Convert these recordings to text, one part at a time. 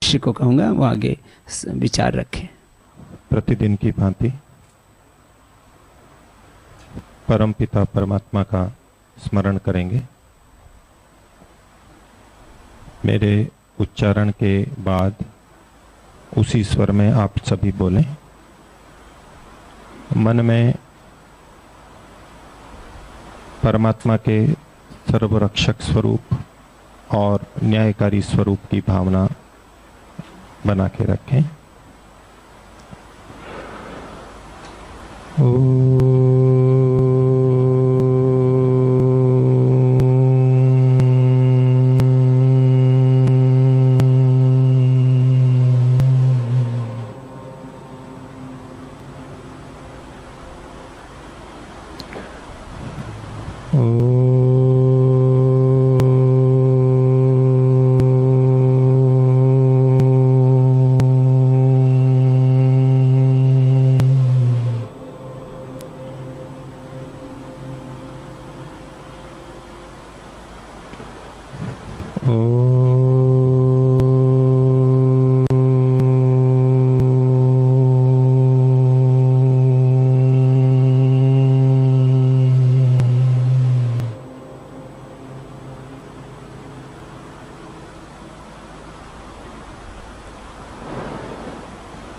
शिष्य को कहूँगा वो आगे विचार रखें। प्रतिदिन की भांति परम पिता परमात्मा का स्मरण करेंगे। मेरे उच्चारण के बाद उसी स्वर में आप सभी बोलें। मन में परमात्मा के सर्वरक्षक स्वरूप और न्यायकारी स्वरूप की भावना बना के रखें।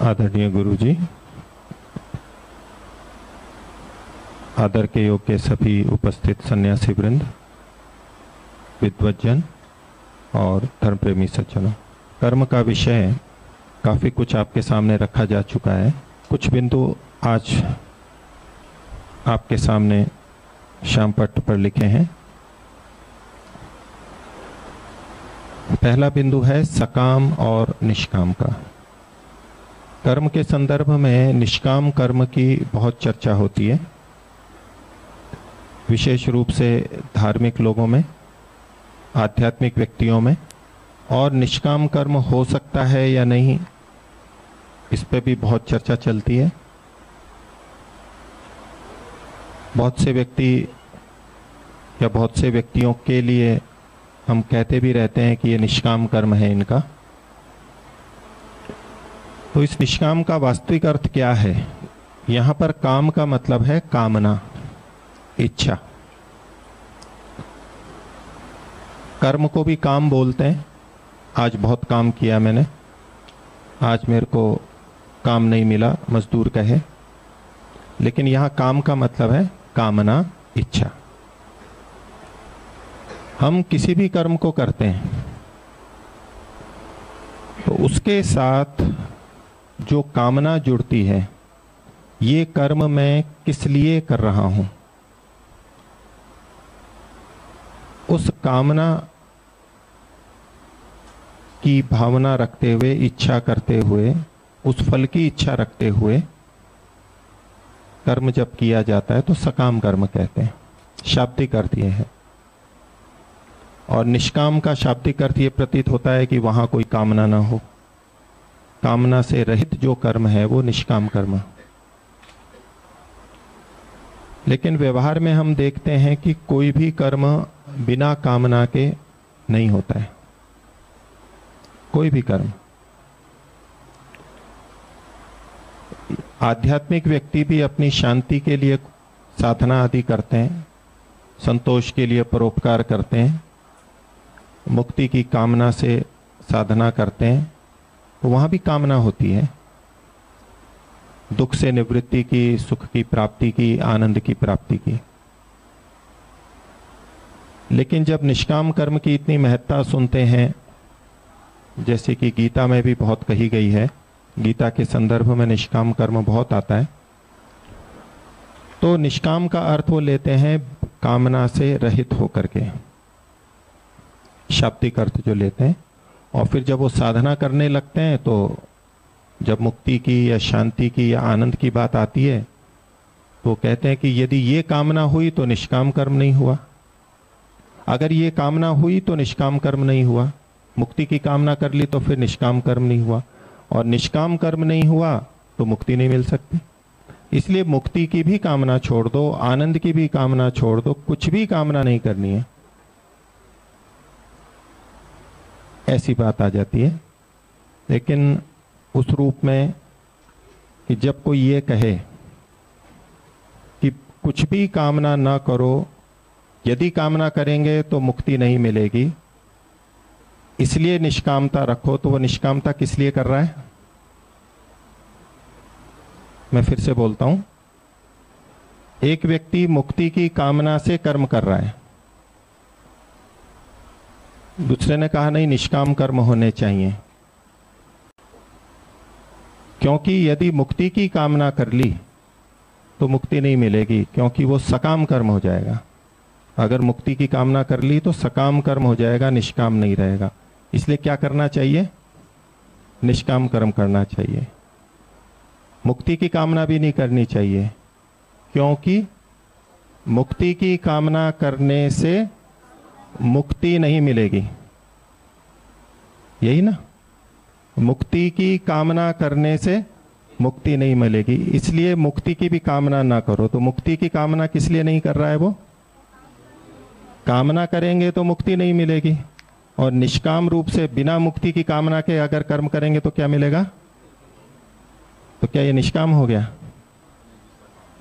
आदरणीय गुरु जी, आदर के योग्य सभी उपस्थित सन्यासी वृंद, विद्वज्जन और धर्म प्रेमी सज्जनों, कर्म का विषय काफी कुछ आपके सामने रखा जा चुका है। कुछ बिंदु आज आपके सामने श्यामपट्ट पर लिखे हैं। पहला बिंदु है सकाम और निष्काम का। कर्म के संदर्भ में निष्काम कर्म की बहुत चर्चा होती है, विशेष रूप से धार्मिक लोगों में, आध्यात्मिक व्यक्तियों में। और निष्काम कर्म हो सकता है या नहीं, इस पे भी बहुत चर्चा चलती है। बहुत से व्यक्ति या बहुत से व्यक्तियों के लिए हम कहते भी रहते हैं कि ये निष्काम कर्म है इनका। तो इस निष्काम का वास्तविक अर्थ क्या है? यहां पर काम का मतलब है कामना, इच्छा। कर्म को भी काम बोलते हैं। आज बहुत काम किया मैंने, आज मेरे को काम नहीं मिला, मजदूर कहे। लेकिन यहां काम का मतलब है कामना, इच्छा। हम किसी भी कर्म को करते हैं तो उसके साथ जो कामना जुड़ती है, ये कर्म मैं किस लिए कर रहा हूं, उस कामना की भावना रखते हुए, इच्छा करते हुए, उस फल की इच्छा रखते हुए कर्म जब किया जाता है तो सकाम कर्म कहते हैं। शाब्दिक अर्थ यह है। और निष्काम का शाब्दिक अर्थ यह प्रतीत होता है कि वहां कोई कामना ना हो। कामना से रहित जो कर्म है वो निष्काम कर्म। लेकिन व्यवहार में हम देखते हैं कि कोई भी कर्म बिना कामना के नहीं होता है। कोई भी कर्म। आध्यात्मिक व्यक्ति भी अपनी शांति के लिए साधना आदि करते हैं, संतोष के लिए परोपकार करते हैं, मुक्ति की कामना से साधना करते हैं, तो वहां भी कामना होती है। दुख से निवृत्ति की, सुख की प्राप्ति की, आनंद की प्राप्ति की। लेकिन जब निष्काम कर्म की इतनी महत्ता सुनते हैं, जैसे कि गीता में भी बहुत कही गई है, गीता के संदर्भ में निष्काम कर्म बहुत आता है, तो निष्काम का अर्थ वो लेते हैं कामना से रहित होकर के, शाब्दिक अर्थ जो लेते हैं। और फिर जब वो साधना करने लगते हैं तो जब मुक्ति की या शांति की या आनंद की बात आती है तो कहते हैं कि यदि ये कामना हुई तो निष्काम कर्म नहीं हुआ, अगर ये कामना हुई तो निष्काम कर्म नहीं हुआ, मुक्ति की कामना कर ली तो फिर निष्काम कर्म नहीं हुआ, और निष्काम कर्म नहीं हुआ तो मुक्ति नहीं मिल सकती। इसलिए मुक्ति की भी कामना छोड़ दो, आनंद की भी कामना छोड़ दो, कुछ भी कामना नहीं करनी है, ऐसी बात आ जाती है। लेकिन उस रूप में कि जब कोई ये कहे कि कुछ भी कामना ना करो, यदि कामना करेंगे तो मुक्ति नहीं मिलेगी, इसलिए निष्कामता रखो, तो वो निष्कामता किस लिए कर रहा है? मैं फिर से बोलता हूं, एक व्यक्ति मुक्ति की कामना से कर्म कर रहा है, दूसरे ने कहा नहीं निष्काम कर्म होने चाहिए, क्योंकि यदि मुक्ति की कामना कर ली तो मुक्ति नहीं मिलेगी, क्योंकि वो सकाम कर्म हो जाएगा। अगर मुक्ति की कामना कर ली तो सकाम कर्म हो जाएगा, निष्काम नहीं रहेगा। इसलिए क्या करना चाहिए? निष्काम कर्म करना चाहिए। मुक्ति की कामना भी नहीं करनी चाहिए, क्योंकि मुक्ति की कामना करने से मुक्ति नहीं मिलेगी, यही ना? मुक्ति की कामना करने से मुक्ति नहीं मिलेगी, इसलिए मुक्ति की भी कामना ना करो। तो मुक्ति की कामना किस लिए नहीं कर रहा है वो? कामना करेंगे तो मुक्ति नहीं मिलेगी, और निष्काम रूप से बिना मुक्ति की कामना के अगर कर्म करेंगे तो क्या मिलेगा? तो क्या ये निष्काम हो गया?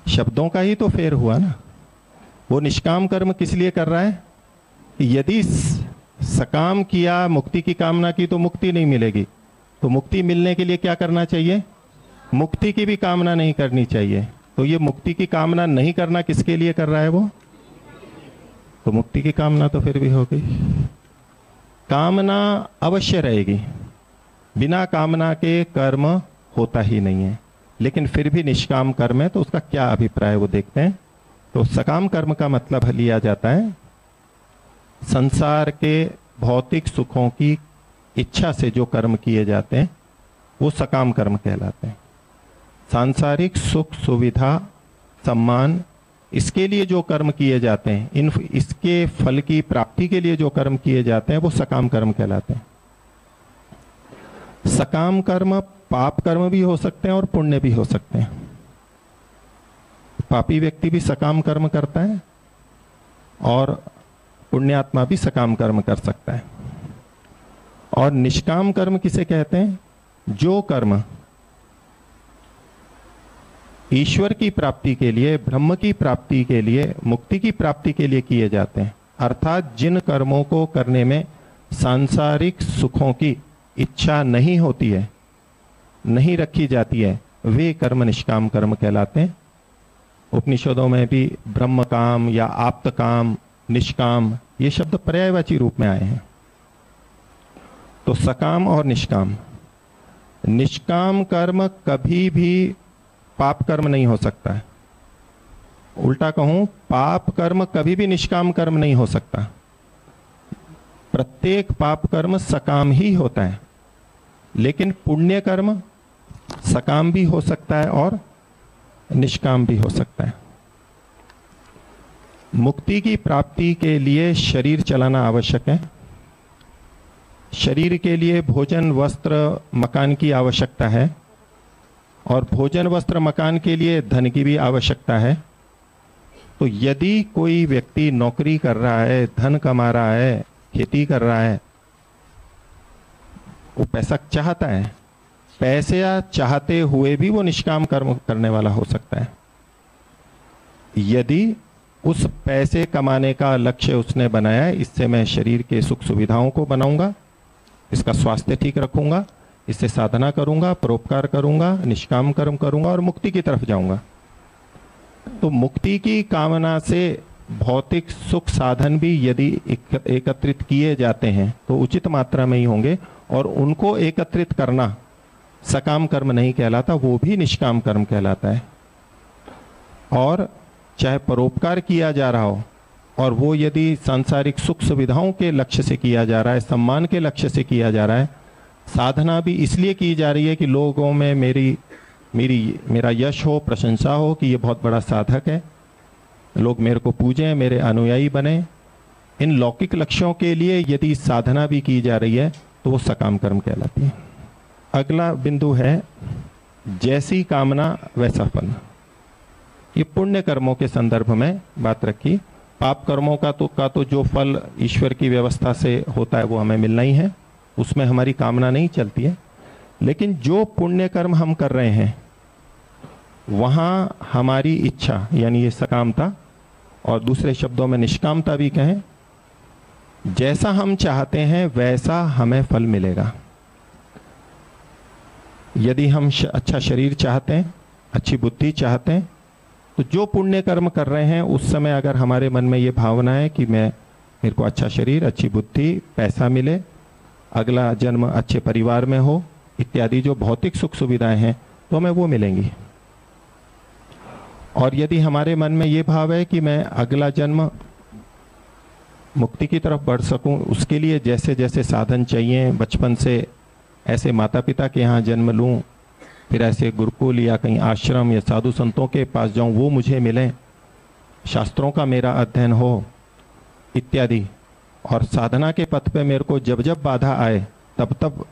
शब्दों का ही तो फेर हुआ ना। वो निष्काम कर्म किस लिए कर रहा है? यदि सकाम किया, मुक्ति की कामना की, तो मुक्ति नहीं मिलेगी। तो मुक्ति मिलने के लिए क्या करना चाहिए? मुक्ति की भी कामना नहीं करनी चाहिए। तो ये मुक्ति की कामना नहीं करना किसके लिए कर रहा है वो? तो मुक्ति की कामना तो फिर भी हो गई। कामना अवश्य रहेगी, बिना कामना के कर्म होता ही नहीं है, लेकिन फिर भी निष्काम कर्म है, तो उसका क्या अभिप्राय वो देखते हैं। तो सकाम कर्म का मतलब लिया जाता है संसार के भौतिक सुखों की इच्छा से जो कर्म किए जाते हैं वो सकाम कर्म कहलाते हैं। सांसारिक सुख सुविधा सम्मान, इसके लिए जो कर्म किए जाते हैं, इसके फल की प्राप्ति के लिए जो कर्म किए जाते हैं वो सकाम कर्म कहलाते हैं। सकाम कर्म पाप कर्म भी हो सकते हैं और पुण्य भी हो सकते हैं। पापी व्यक्ति भी सकाम कर्म करता है और पुण्यात्मा भी सकाम कर्म कर सकता है। और निष्काम कर्म किसे कहते हैं? जो कर्म ईश्वर की प्राप्ति के लिए, ब्रह्म की प्राप्ति के लिए, मुक्ति की प्राप्ति के लिए किए जाते हैं। अर्थात जिन कर्मों को करने में सांसारिक सुखों की इच्छा नहीं होती है, नहीं रखी जाती है, वे कर्म निष्काम कर्म कहलाते हैं। उपनिषदों में भी ब्रह्म काम या आप्त काम, निष्काम, ये शब्द पर्यायवाची रूप में आए हैं। तो सकाम और निष्काम, निष्काम कर्म कभी भी पाप कर्म नहीं हो सकता है। उल्टा कहूं, पाप कर्म कभी भी निष्काम कर्म नहीं हो सकता। प्रत्येक पाप कर्म सकाम ही होता है, लेकिन पुण्य कर्म सकाम भी हो सकता है और निष्काम भी हो सकता है। मुक्ति की प्राप्ति के लिए शरीर चलाना आवश्यक है। शरीर के लिए भोजन वस्त्र मकान की आवश्यकता है, और भोजन वस्त्र मकान के लिए धन की भी आवश्यकता है। तो यदि कोई व्यक्ति नौकरी कर रहा है, धन कमा रहा है, खेती कर रहा है, वो पैसा चाहता है, पैसे चाहते हुए भी वो निष्काम कर्म करने वाला हो सकता है। यदि उस पैसे कमाने का लक्ष्य उसने बनाया है, इससे मैं शरीर के सुख सुविधाओं को बनाऊंगा, इसका स्वास्थ्य ठीक रखूंगा, इससे साधना करूंगा, परोपकार करूंगा, निष्काम कर्म करूंगा और मुक्ति की तरफ जाऊंगा। तो मुक्ति की कामना से भौतिक सुख साधन भी यदि एकत्रित किए जाते हैं तो उचित मात्रा में ही होंगे, और उनको एकत्रित करना सकाम कर्म नहीं कहलाता, वो भी निष्काम कर्म कहलाता है। और चाहे परोपकार किया जा रहा हो, और वो यदि सांसारिक सुख सुविधाओं के लक्ष्य से किया जा रहा है, सम्मान के लक्ष्य से किया जा रहा है, साधना भी इसलिए की जा रही है कि लोगों में मेरा यश हो, प्रशंसा हो कि ये बहुत बड़ा साधक है, लोग मेरे को पूजें, मेरे अनुयायी बने, इन लौकिक लक्ष्यों के लिए यदि साधना भी की जा रही है तो वो सकाम कर्म कहलाती है। अगला बिंदु है जैसी कामना वैसा फल। ये पुण्य कर्मों के संदर्भ में बात रखी। पाप कर्मों का तो जो फल ईश्वर की व्यवस्था से होता है वो हमें मिलना ही है, उसमें हमारी कामना नहीं चलती है। लेकिन जो पुण्य कर्म हम कर रहे हैं वहां हमारी इच्छा यानी ये सकामता, और दूसरे शब्दों में निष्कामता भी कहें, जैसा हम चाहते हैं वैसा हमें फल मिलेगा। यदि हम अच्छा शरीर चाहते हैं, अच्छी बुद्धि चाहते हैं, तो जो पुण्य कर्म कर रहे हैं उस समय अगर हमारे मन में ये भावना है कि मेरे को अच्छा शरीर, अच्छी बुद्धि, पैसा मिले, अगला जन्म अच्छे परिवार में हो इत्यादि जो भौतिक सुख सुविधाएं हैं तो हमें वो मिलेंगी। और यदि हमारे मन में ये भाव है कि मैं अगला जन्म मुक्ति की तरफ बढ़ सकूं, उसके लिए जैसे जैसे साधन चाहिए, बचपन से ऐसे माता पिता के यहाँ जन्म लूं, फिर ऐसे गुरुकुल या कहीं आश्रम या साधु संतों के पास जाऊं, वो मुझे मिलें, शास्त्रों का मेरा अध्ययन हो इत्यादि, और साधना के पथ पे मेरे को जब जब बाधा आए तब तब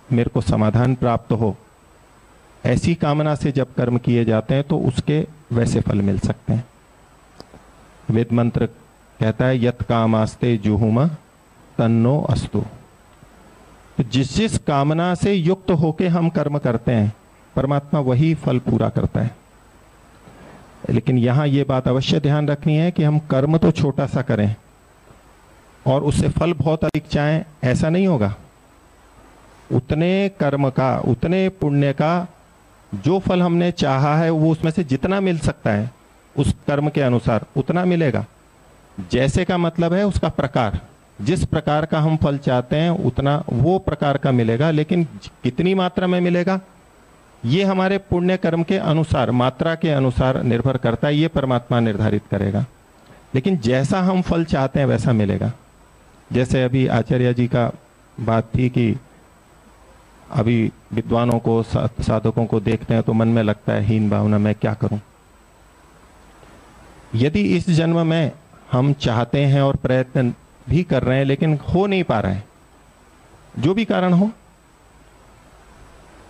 मेरे को समाधान प्राप्त हो, ऐसी कामना से जब कर्म किए जाते हैं तो उसके वैसे फल मिल सकते हैं। वेद मंत्र कहता है यत कामास्ते जुहुम तन्नो अस्तु। तो जिस जिस कामना से युक्त होके हम कर्म करते हैं परमात्मा वही फल पूरा करता है। लेकिन यहां ये बात अवश्य ध्यान रखनी है कि हम कर्म तो छोटा सा करें और उससे फल बहुत अधिक चाहें, ऐसा नहीं होगा। उतने कर्म का, उतने पुण्य का जो फल हमने चाहा है वो उसमें से जितना मिल सकता है उस कर्म के अनुसार उतना मिलेगा। जैसे का मतलब है उसका प्रकार, जिस प्रकार का हम फल चाहते हैं उतना वो प्रकार का मिलेगा, लेकिन कितनी मात्रा में मिलेगा ये हमारे पुण्य कर्म के अनुसार, मात्रा के अनुसार निर्भर करता है, ये परमात्मा निर्धारित करेगा। लेकिन जैसा हम फल चाहते हैं वैसा मिलेगा। जैसे अभी आचार्य जी का बात थी कि अभी विद्वानों को, साधकों को देखते हैं तो मन में लगता है हीन भावना, मैं क्या करूं। यदि इस जन्म में हम चाहते हैं और प्रयत्न भी कर रहे हैं लेकिन हो नहीं पा रहे हैं, जो भी कारण हो,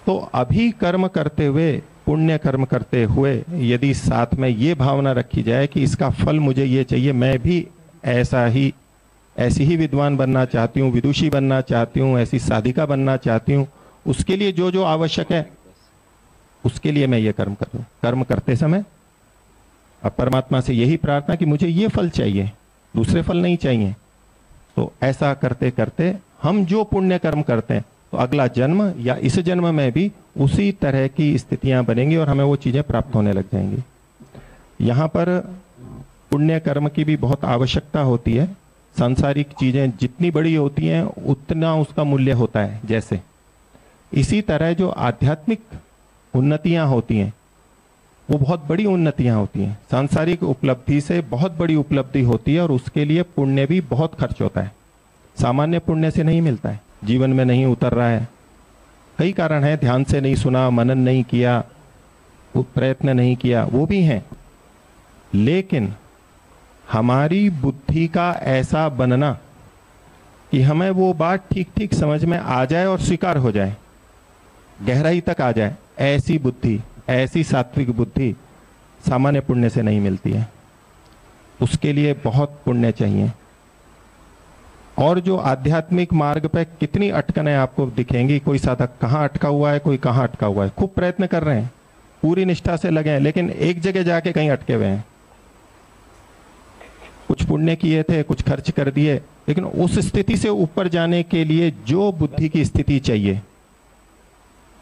तो अभी कर्म करते हुए, पुण्य कर्म करते हुए यदि साथ में ये भावना रखी जाए कि इसका फल मुझे ये चाहिए, मैं भी ऐसी ही विद्वान बनना चाहती हूँ, विदुषी बनना चाहती हूँ, ऐसी साधिका बनना चाहती हूँ, उसके लिए जो जो आवश्यक है उसके लिए मैं ये कर्म करूं। कर्म करते समय अब परमात्मा से यही प्रार्थना कि मुझे ये फल चाहिए, दूसरे फल नहीं चाहिए। तो ऐसा करते करते हम जो पुण्य कर्म करते हैं तो अगला जन्म या इस जन्म में भी उसी तरह की स्थितियां बनेंगी और हमें वो चीजें प्राप्त होने लग जाएंगी। यहाँ पर पुण्य कर्म की भी बहुत आवश्यकता होती है। सांसारिक चीजें जितनी बड़ी होती हैं उतना उसका मूल्य होता है। जैसे इसी तरह जो आध्यात्मिक उन्नतियां होती हैं वो बहुत बड़ी उन्नतियां होती हैं। सांसारिक उपलब्धि से बहुत बड़ी उपलब्धि होती है और उसके लिए पुण्य भी बहुत खर्च होता है। सामान्य पुण्य से नहीं मिलता है, जीवन में नहीं उतर रहा है। कई कारण है, ध्यान से नहीं सुना, मनन नहीं किया, प्रयत्न नहीं किया, वो भी हैं। लेकिन हमारी बुद्धि का ऐसा बनना कि हमें वो बात ठीक ठीक समझ में आ जाए और स्वीकार हो जाए, गहराई तक आ जाए, ऐसी बुद्धि, ऐसी सात्विक बुद्धि सामान्य पुण्य से नहीं मिलती है। उसके लिए बहुत पुण्य चाहिए। और जो आध्यात्मिक मार्ग पे कितनी अटकनें आपको दिखेंगी, कोई साधक कहाँ अटका हुआ है, कोई कहाँ अटका हुआ है, खूब प्रयत्न कर रहे हैं, पूरी निष्ठा से लगे हैं, लेकिन एक जगह जाके कहीं अटके हुए हैं। कुछ पुण्य किए थे, कुछ खर्च कर दिए, लेकिन उस स्थिति से ऊपर जाने के लिए जो बुद्धि की स्थिति चाहिए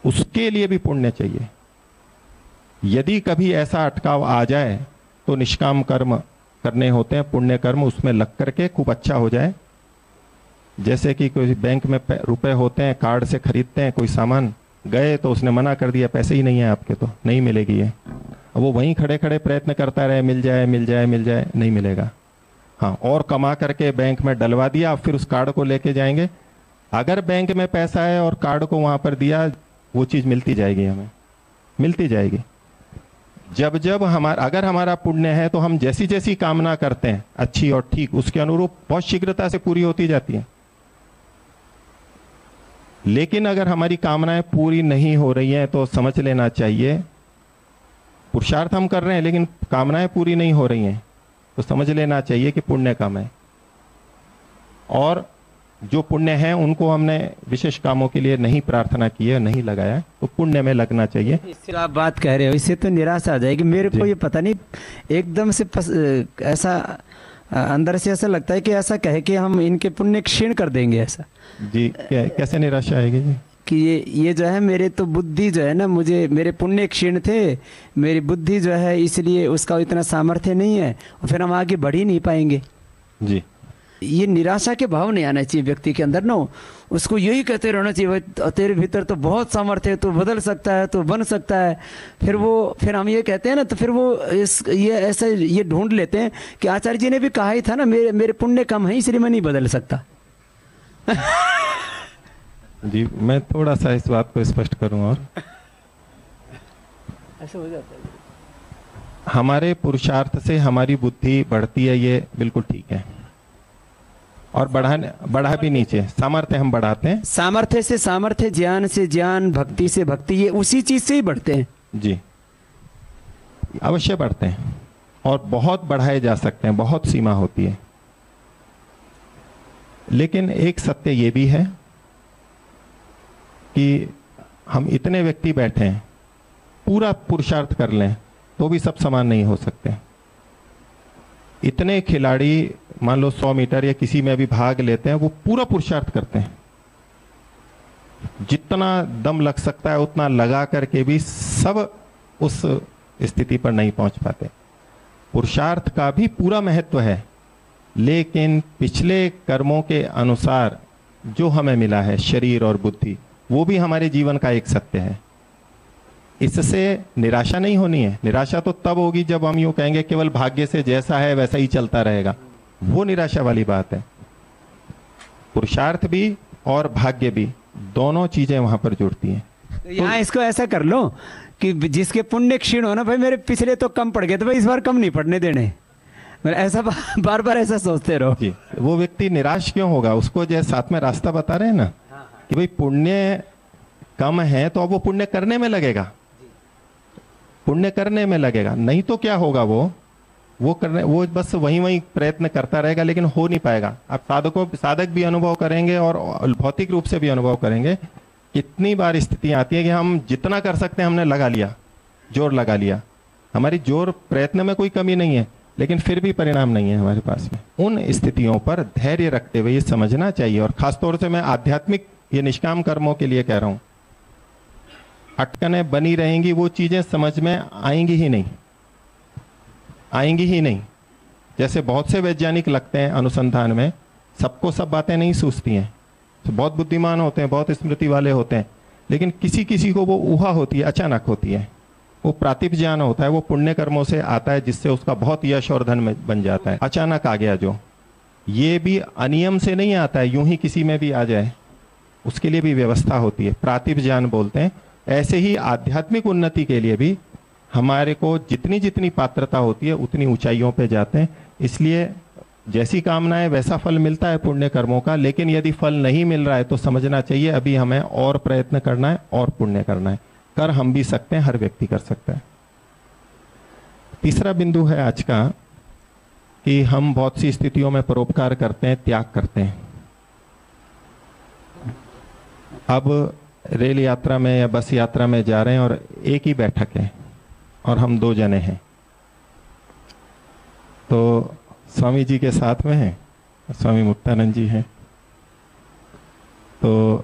उसके लिए भी पुण्य चाहिए। यदि कभी ऐसा अटकाव आ जाए तो निष्काम कर्म करने होते हैं, पुण्य कर्म उसमें लग करके खूब अच्छा हो जाए। जैसे कि कोई बैंक में रुपए होते हैं, कार्ड से खरीदते हैं कोई सामान, गए तो उसने मना कर दिया, पैसे ही नहीं है आपके तो नहीं मिलेगी ये। अब वो वहीं खड़े खड़े प्रयत्न करता रहे, मिल जाए मिल जाए मिल जाए, नहीं मिलेगा। हाँ, और कमा करके बैंक में डलवा दिया, फिर उस कार्ड को लेके जाएंगे। अगर बैंक में पैसा है और कार्ड को वहां पर दिया, वो चीज मिलती जाएगी, हमें मिलती जाएगी। जब जब अगर हमारा पुण्य है तो हम जैसी जैसी कामना करते हैं अच्छी और ठीक, उसके अनुरूप बहुत शीघ्रता से पूरी होती जाती है। लेकिन अगर हमारी कामनाएं पूरी नहीं हो रही हैं तो समझ लेना चाहिए, पुरुषार्थ हम कर रहे हैं लेकिन कामनाएं पूरी नहीं हो रही हैं तो समझ लेना चाहिए कि पुण्य कम है। और जो पुण्य है उनको हमने विशेष कामों के लिए नहीं प्रार्थना की है, नहीं लगाया, तो पुण्य में लगना चाहिए। इससे आप बात कह रहे हो, इससे तो निराशा आ जाएगी। मेरे को ये पता नहीं एकदम से ऐसा अंदर से ऐसा लगता है कि ऐसा कहे कि हम इनके पुण्य क्षीण कर देंगे। ऐसा जी कैसे निराशा आएगी जी? कि ये जो है मेरे तो बुद्धि जो है ना, मुझे मेरे पुण्य क्षीण थे, मेरी बुद्धि जो है इसलिए उसका इतना सामर्थ्य नहीं है और फिर हम आगे बढ़ ही नहीं पाएंगे जी। ये निराशा के भाव नहीं आना चाहिए व्यक्ति के अंदर ना। उसको यही कहते रहना चाहिए, भाई तेरे भीतर तो बहुत सामर्थ्य है, तू बदल सकता है, तू बन सकता है। फिर हम ये कहते हैं ना, तो फिर वो ये ऐसा ये ढूंढ लेते हैं कि आचार्य जी ने भी कहा ही था ना, मेरे पुण्य कम है इसलिए मैं नहीं बदल सकता। जी मैं थोड़ा सा इस बात को स्पष्ट करूं और ऐसा हो जाता है। हमारे पुरुषार्थ से हमारी बुद्धि बढ़ती है, ये बिल्कुल ठीक है, और बढ़ा भी नीचे सामर्थ्य हम बढ़ाते हैं। सामर्थ्य से सामर्थ्य, ज्ञान से ज्ञान, भक्ति से भक्ति, ये उसी चीज से ही बढ़ते हैं जी, अवश्य बढ़ते हैं और बहुत बढ़ाए जा सकते हैं, बहुत सीमा होती है। लेकिन एक सत्य ये भी है कि हम इतने व्यक्ति बैठे हैं, पूरा पुरुषार्थ कर लें तो भी सब समान नहीं हो सकते। इतने खिलाड़ी मान लो 100 मीटर या किसी में भी भाग लेते हैं, वो पूरा पुरुषार्थ करते हैं, जितना दम लग सकता है उतना लगा करके भी सब उस स्थिति पर नहीं पहुंच पाते। पुरुषार्थ का भी पूरा महत्व है, लेकिन पिछले कर्मों के अनुसार जो हमें मिला है शरीर और बुद्धि, वो भी हमारे जीवन का एक सत्य है। इससे निराशा नहीं होनी है। निराशा तो तब होगी जब हम यूं कहेंगे केवल भाग्य से जैसा है वैसा ही चलता रहेगा, वो निराशा वाली बात है। पुरुषार्थ भी और भाग्य भी, दोनों चीजें वहां पर जुड़ती हैं। तो यहाँ इसको ऐसा कर लो कि जिसके पुण्य क्षीण हो ना, भाई मेरे पिछले तो कम पड़ गए, तो भाई इस बार कम नहीं पड़ने देने, ऐसा बार बार ऐसा सोचते रहो जी। वो व्यक्ति निराश क्यों होगा? उसको जैसे साथ में रास्ता बता रहे हैं ना कि भाई पुण्य कम है तो अब वो पुण्य करने में लगेगा, पुण्य करने में लगेगा, नहीं तो क्या होगा, वो बस वहीं प्रयत्न करता रहेगा, लेकिन हो नहीं पाएगा। आप साधक भी अनुभव करेंगे और भौतिक रूप से भी अनुभव करेंगे। कितनी बार स्थितियां आती है कि हम जितना कर सकते हैं हमने लगा लिया, जोर लगा लिया, हमारी जोर प्रयत्न में कोई कमी नहीं है, लेकिन फिर भी परिणाम नहीं है हमारे पास में। उन स्थितियों पर धैर्य रखते हुए ये समझना चाहिए, और खासतौर से मैं आध्यात्मिक ये निष्काम कर्मों के लिए कह रहा हूं, अटकनें बनी रहेंगी, वो चीजें समझ में आएंगी ही नहीं। जैसे बहुत से वैज्ञानिक लगते हैं अनुसंधान में, सबको सब बातें नहीं सूझती हैं, तो बहुत बुद्धिमान होते हैं, बहुत स्मृति वाले होते हैं, लेकिन किसी किसी को वो ऊहा होती है, अचानक होती है, वो प्रातिभ ज्ञान होता है, वो पुण्य कर्मों से आता है, जिससे उसका बहुत यश और धन बन जाता है। अचानक आ गया जो, ये भी अनियम से नहीं आता है, यूं ही किसी में भी आ जाए, उसके लिए भी व्यवस्था होती है, प्रातिभ ज्ञान बोलते हैं। ऐसे ही आध्यात्मिक उन्नति के लिए भी हमारे को जितनी जितनी पात्रता होती है उतनी ऊंचाइयों पे जाते हैं। इसलिए जैसी कामना है वैसा फल मिलता है पुण्य कर्मों का, लेकिन यदि फल नहीं मिल रहा है तो समझना चाहिए अभी हमें और प्रयत्न करना है और पुण्य करना है। कर हम भी सकते हैं, हर व्यक्ति कर सकता है। तीसरा बिंदु है आज का कि हम बहुत सी स्थितियों में परोपकार करते हैं, त्याग करते हैं। अब रेल यात्रा में या बस यात्रा में जा रहे हैं और एक ही बैठक है और हम 2 जने हैं, तो स्वामी जी के साथ में हैं, स्वामी मुक्तानंद जी हैं, तो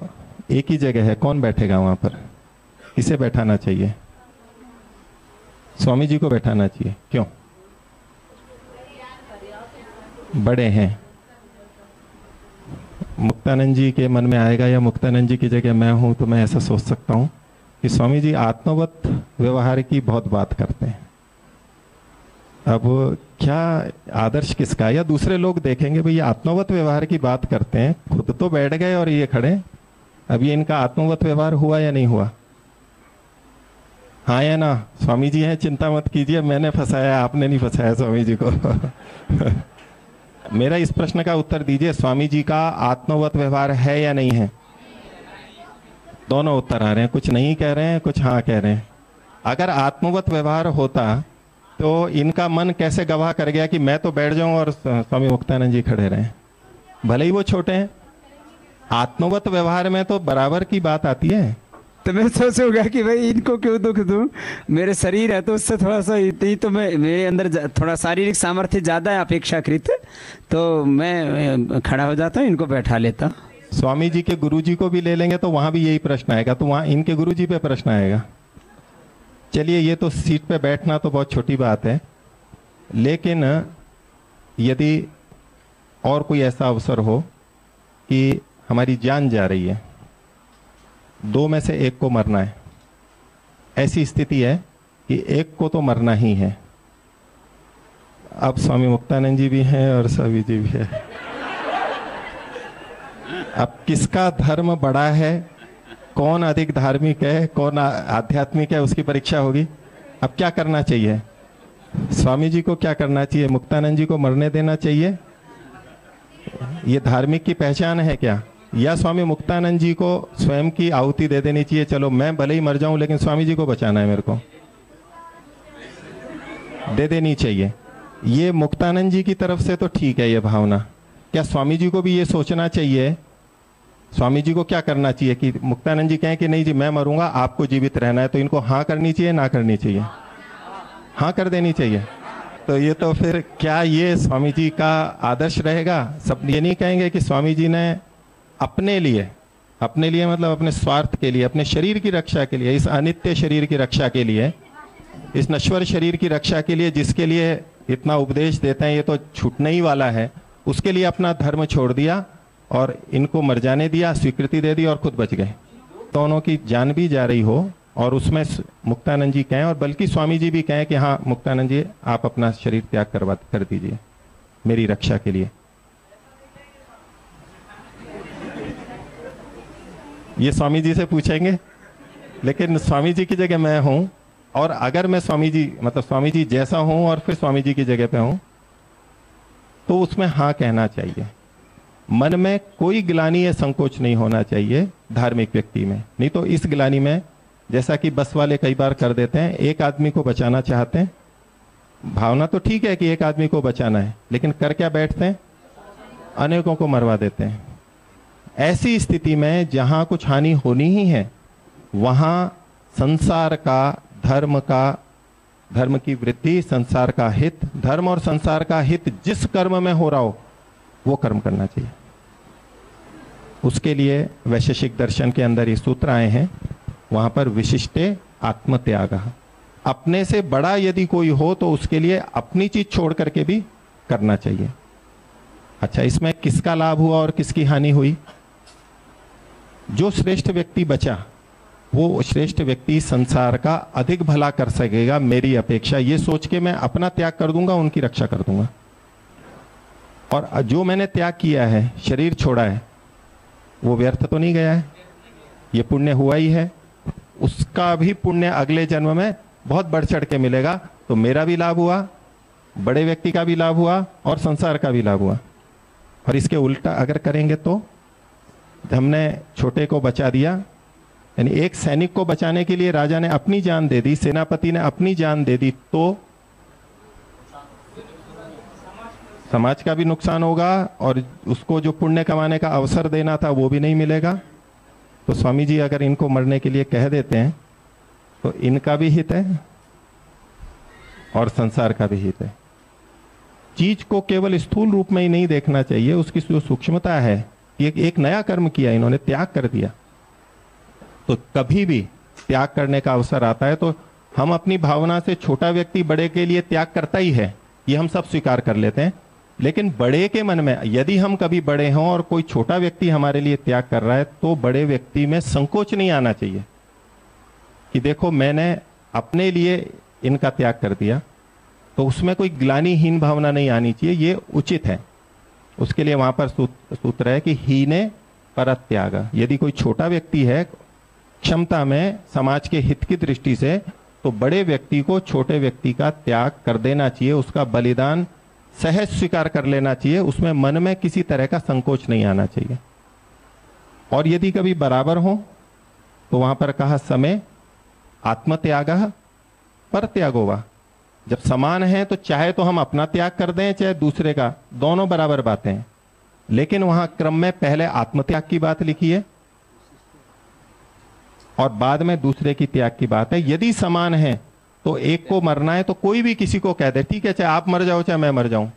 एक ही जगह है, कौन बैठेगा वहां पर? किसे बैठाना चाहिए? स्वामी जी को बैठाना चाहिए। क्यों? बड़े हैं। मुक्तानंद जी के मन में आएगा या मुक्तानंद जी की जगह मैं हूं तो मैं ऐसा सोच सकता हूं कि स्वामी जी आत्मवत व्यवहार की बहुत बात करते हैं। अब क्या आदर्श किसका? या दूसरे लोग देखेंगे भाई ये आत्मवत व्यवहार की बात करते हैं, खुद तो बैठ गए और ये खड़े, अब ये इनका आत्मवत व्यवहार हुआ या नहीं हुआ? हाँ या ना? स्वामी जी हैं, चिंता मत कीजिए, मैंने फंसाया, आपने नहीं फंसाया स्वामी जी को। मेरा इस प्रश्न का उत्तर दीजिए, स्वामी जी का आत्मवत व्यवहार है या नहीं है? दोनों उत्तर आ रहे हैं, कुछ नहीं कह रहे हैं, कुछ हाँ कह रहे हैं। अगर आत्मवत व्यवहार होता तो इनका मन कैसे गवाह कर गया कि मैं तो बैठ जाऊं और स्वामी मुक्तानंद जी खड़े रहें, भले ही वो छोटे हैं। आत्मवत व्यवहार में तो बराबर की बात आती है। तो मैं सोचूंगा कि भाई इनको क्यों दुख दूं, मेरे शरीर है तो उससे थोड़ा सा इतनी तो मैं मेरे अंदर थोड़ा शारीरिक सामर्थ्य ज़्यादा है अपेक्षाकृत, तो मैं खड़ा हो जाता हूँ, इनको बैठा लेता हूँ। स्वामी जी के गुरुजी को भी ले लेंगे तो वहां भी यही प्रश्न आएगा, तो वहां इनके गुरुजी पे प्रश्न आएगा। चलिए, ये तो सीट पे बैठना तो बहुत छोटी बात है, लेकिन यदि और कोई ऐसा अवसर हो कि हमारी जान जा रही है, दो में से एक को मरना है, ऐसी स्थिति है कि एक को तो मरना ही है। अब स्वामी मुक्तानंद जी भी हैं और स्वामी जी भी है। अब किसका धर्म बड़ा है, कौन अधिक धार्मिक है, कौन आध्यात्मिक है, उसकी परीक्षा होगी। अब क्या करना चाहिए? स्वामी जी को क्या करना चाहिए? मुक्तानंद जी को मरने देना चाहिए? ये धार्मिक की पहचान है क्या? या स्वामी मुक्तानंद जी को स्वयं की आहुति दे देनी चाहिए, चलो मैं भले ही मर जाऊं लेकिन स्वामी जी को बचाना है, मेरे को दे देनी चाहिए। ये मुक्तानंद जी की तरफ से तो ठीक है ये भावना। क्या स्वामी जी को भी ये सोचना चाहिए? स्वामी जी को क्या करना चाहिए कि मुक्तानंद जी कहें कि नहीं जी मैं मरूंगा, आपको जीवित रहना है, तो इनको हाँ करनी चाहिए ना करनी चाहिए? हाँ कर देनी चाहिए। तो ये तो फिर क्या ये स्वामी जी का आदर्श रहेगा? सब ये नहीं कहेंगे कि स्वामी जी ने अपने लिए मतलब अपने स्वार्थ के लिए, अपने शरीर की रक्षा के लिए, इस अनित्य शरीर की रक्षा के लिए, इस नश्वर शरीर की रक्षा के लिए जिसके लिए इतना उपदेश देते हैं, ये तो छूटने ही वाला है, उसके लिए अपना धर्म छोड़ दिया और इनको मर जाने दिया, स्वीकृति दे दी और खुद बच गए। दोनों की जान भी जा रही हो और उसमें मुक्तानंद जी कहें और बल्कि स्वामी जी भी कहें कि हाँ मुक्तानंद जी आप अपना शरीर त्याग कर दीजिए मेरी रक्षा के लिए। ये स्वामी जी से पूछेंगे, लेकिन स्वामी जी की जगह मैं हूं और अगर मैं स्वामी जी जैसा हूं और फिर स्वामी जी की जगह पे हूं, तो उसमें हाँ कहना चाहिए। मन में कोई ग्लानि या संकोच नहीं होना चाहिए धार्मिक व्यक्ति में। नहीं तो इस ग्लानि में, जैसा कि बस वाले कई बार कर देते हैं, एक आदमी को बचाना चाहते हैं, भावना तो ठीक है कि एक आदमी को बचाना है, लेकिन कर क्या बैठते हैं? अनेकों को मरवा देते हैं। ऐसी स्थिति में जहां कुछ हानि होनी ही है, वहां संसार का, धर्म की वृद्धि, संसार का हित, धर्म और संसार का हित जिस कर्म में हो रहा हो वो कर्म करना चाहिए। उसके लिए वैशेषिक दर्शन के अंदर ये सूत्र आए हैं, वहां पर विशिष्टे आत्मत्याग, अपने से बड़ा यदि कोई हो तो उसके लिए अपनी चीज छोड़ करके भी करना चाहिए। अच्छा, इसमें किसका लाभ हुआ और किसकी हानि हुई? जो श्रेष्ठ व्यक्ति बचा, वो श्रेष्ठ व्यक्ति संसार का अधिक भला कर सकेगा मेरी अपेक्षा, ये सोच के मैं अपना त्याग कर दूंगा, उनकी रक्षा कर दूंगा। और जो मैंने त्याग किया है, शरीर छोड़ा है, वो व्यर्थ तो नहीं गया है, ये पुण्य हुआ ही है। उसका भी पुण्य अगले जन्म में बहुत बढ़ चढ़ के मिलेगा। तो मेरा भी लाभ हुआ, बड़े व्यक्ति का भी लाभ हुआ और संसार का भी लाभ हुआ। और इसके उल्टा अगर करेंगे तो हमने छोटे को बचा दिया, यानी एक सैनिक को बचाने के लिए राजा ने अपनी जान दे दी, सेनापति ने अपनी जान दे दी, तो समाज का भी नुकसान होगा और उसको जो पुण्य कमाने का अवसर देना था वो भी नहीं मिलेगा। तो स्वामी जी अगर इनको मरने के लिए कह देते हैं तो इनका भी हित है और संसार का भी हित है। चीज को केवल स्थूल रूप में ही नहीं देखना चाहिए, उसकी जो सूक्ष्मता है कि एक नया कर्म किया, इन्होंने त्याग कर दिया। तो कभी भी त्याग करने का अवसर आता है तो हम अपनी भावना से छोटा व्यक्ति बड़े के लिए त्याग करता ही है, ये हम सब स्वीकार कर लेते हैं। लेकिन बड़े के मन में यदि हम कभी बड़े हों और कोई छोटा व्यक्ति हमारे लिए त्याग कर रहा है, तो बड़े व्यक्ति में संकोच नहीं आना चाहिए कि देखो मैंने अपने लिए इनका त्याग कर दिया। तो उसमें कोई ग्लानिहीन भावना नहीं आनी चाहिए, ये उचित है। उसके लिए वहां पर सूत्र है कि हीने परत्याग। यदि कोई छोटा व्यक्ति है क्षमता में समाज के हित की दृष्टि से, तो बड़े व्यक्ति को छोटे व्यक्ति का त्याग कर देना चाहिए, उसका बलिदान सहज स्वीकार कर लेना चाहिए, उसमें मन में किसी तरह का संकोच नहीं आना चाहिए। और यदि कभी बराबर हो तो वहां पर कहा समय आत्मत्याग पर त्यागो वा। जब समान है तो चाहे तो हम अपना त्याग कर दें चाहे दूसरे का, दोनों बराबर बातें हैं। लेकिन वहां क्रम में पहले आत्मत्याग की बात लिखी है और बाद में दूसरे की त्याग की बात है। यदि समान है तो एक को मरना है तो कोई भी किसी को कह दे ठीक है, चाहे आप मर जाओ चाहे मैं मर जाऊं,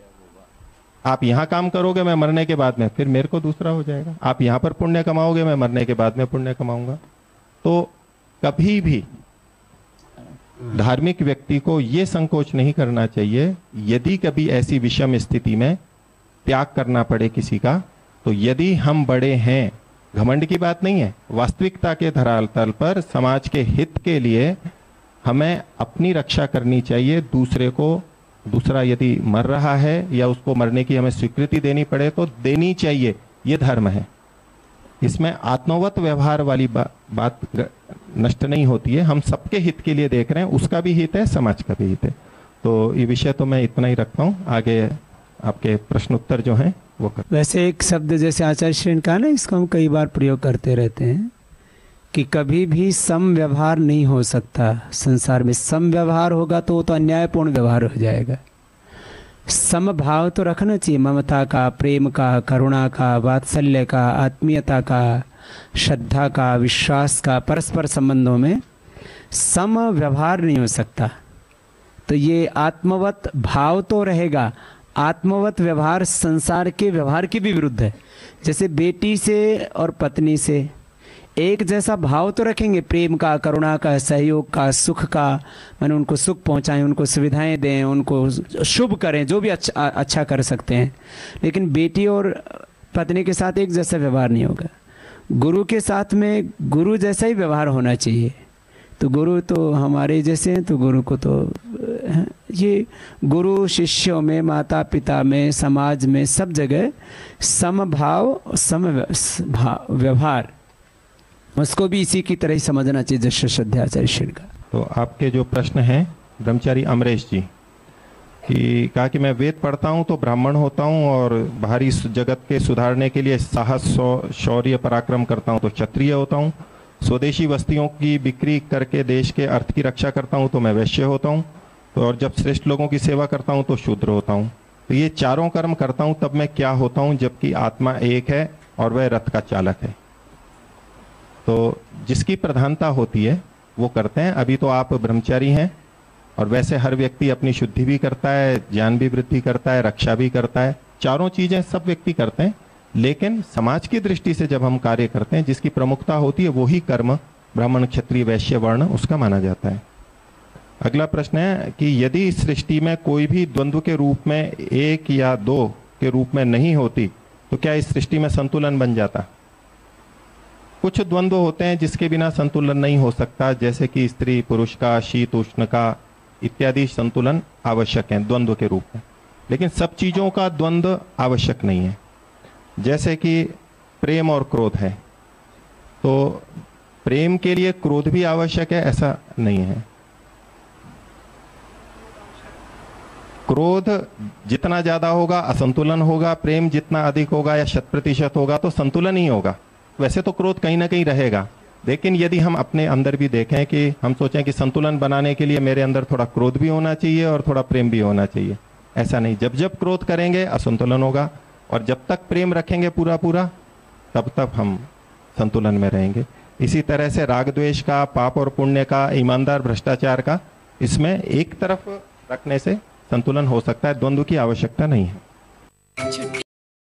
आप यहां काम करोगे मैं मरने के बाद में, फिर मेरे को दूसरा हो जाएगा। आप यहां पर पुण्य कमाओगे, मैं मरने के बाद में पुण्य कमाऊंगा। तो कभी भी धार्मिक व्यक्ति को यह संकोच नहीं करना चाहिए। यदि कभी ऐसी विषम स्थिति में त्याग करना पड़े किसी का, तो यदि हम बड़े हैं, घमंड की बात नहीं है, वास्तविकता के धरातल पर समाज के हित के लिए हमें अपनी रक्षा करनी चाहिए। दूसरा यदि मर रहा है या उसको मरने की हमें स्वीकृति देनी पड़े तो देनी चाहिए, ये धर्म है। इसमें आत्मवत व्यवहार वाली बात नष्ट नहीं होती है। हम सबके हित के लिए देख रहे हैं, उसका भी हित है, समाज का भी हित है। तो ये विषय तो मैं इतना ही रखता हूँ, आगे आपके प्रश्न उत्तर जो हैं वो कर। वैसे एक शब्द जैसे आचार्य श्री ने कहा ना, इसको हम कई बार प्रयोग करते रहते हैं कि कभी भी सम व्यवहार नहीं हो सकता संसार में। सम व्यवहार होगा तो वो तो अन्यायपूर्ण व्यवहार हो जाएगा। सम भाव तो रखना चाहिए, ममता का, प्रेम का, करुणा का, वात्सल्य का, आत्मीयता का, श्रद्धा का, विश्वास का, परस्पर संबंधों में सम व्यवहार नहीं हो सकता। तो ये आत्मवत भाव तो रहेगा, आत्मवत व्यवहार संसार के व्यवहार के भी विरुद्ध है। जैसे बेटी से और पत्नी से एक जैसा भाव तो रखेंगे, प्रेम का, करुणा का, सहयोग का, सुख का, माने उनको सुख पहुंचाएं, उनको सुविधाएं दें, उनको शुभ करें, जो भी अच्छा कर सकते हैं। लेकिन बेटी और पत्नी के साथ एक जैसा व्यवहार नहीं होगा। गुरु के साथ में गुरु जैसा ही व्यवहार होना चाहिए। तो गुरु तो हमारे जैसे हैं, तो गुरु को तो ये गुरु शिष्यों में, माता पिता में, समाज में, सब जगह समभाव, सम व्यवहार, उसको भी इसी की तरह ही समझना चाहिए जैसे श्रद्धाचार्य श्री का। तो आपके जो प्रश्न हैं ब्रह्मचारी अमरेश जी कि कहा कि मैं वेद पढ़ता हूं तो ब्राह्मण होता हूं और बाहरी जगत के सुधारने के लिए साहस, शौर्य, पराक्रम करता हूं तो क्षत्रिय होता हूं। स्वदेशी वस्तुओं की बिक्री करके देश के अर्थ की रक्षा करता हूं तो मैं वैश्य होता हूं। तो और जब श्रेष्ठ लोगों की सेवा करता हूं तो शूद्र होता हूं। तो ये चारों कर्म करता हूं तब मैं क्या होता हूं, जबकि आत्मा एक है और वह रथ का चालक है। तो जिसकी प्रधानता होती है वो करते हैं। अभी तो आप ब्रह्मचारी हैं और वैसे हर व्यक्ति अपनी शुद्धि भी करता है, ज्ञान भी वृद्धि करता है, रक्षा भी करता है, चारों चीजें सब व्यक्ति करते हैं। लेकिन समाज की दृष्टि से जब हम कार्य करते हैं, जिसकी प्रमुखता होती है वही कर्म ब्राह्मण, क्षत्रिय, वैश्य वर्ण उसका माना जाता है। अगला प्रश्न है कि यदि सृष्टि में कोई भी द्वंद्व के रूप में एक या दो के रूप में नहीं होती तो क्या इस सृष्टि में संतुलन बन जाता? कुछ द्वंद्व होते हैं जिसके बिना संतुलन नहीं हो सकता, जैसे कि स्त्री पुरुष का, शीत उष्ण का इत्यादि संतुलन आवश्यक है द्वंद्व के रूप में। लेकिन सब चीजों का द्वंद्व आवश्यक नहीं है। जैसे कि प्रेम और क्रोध है, तो प्रेम के लिए क्रोध भी आवश्यक है ऐसा नहीं है। क्रोध जितना ज्यादा होगा असंतुलन होगा, प्रेम जितना अधिक होगा या 100% होगा तो संतुलन ही होगा। वैसे तो क्रोध कहीं ना कहीं रहेगा, लेकिन यदि हम अपने अंदर भी देखें कि हम सोचें कि संतुलन बनाने के लिए मेरे अंदर थोड़ा क्रोध भी होना चाहिए और थोड़ा प्रेम भी होना चाहिए, ऐसा नहीं। जब जब क्रोध करेंगे असंतुलन होगा और जब तक प्रेम रखेंगे पूरा पूरा तब तक हम संतुलन में रहेंगे। इसी तरह से राग द्वेष का, पाप और पुण्य का, ईमानदार भ्रष्टाचार का, इसमें एक तरफ रखने से संतुलन हो सकता है, द्वंद्व की आवश्यकता नहीं है।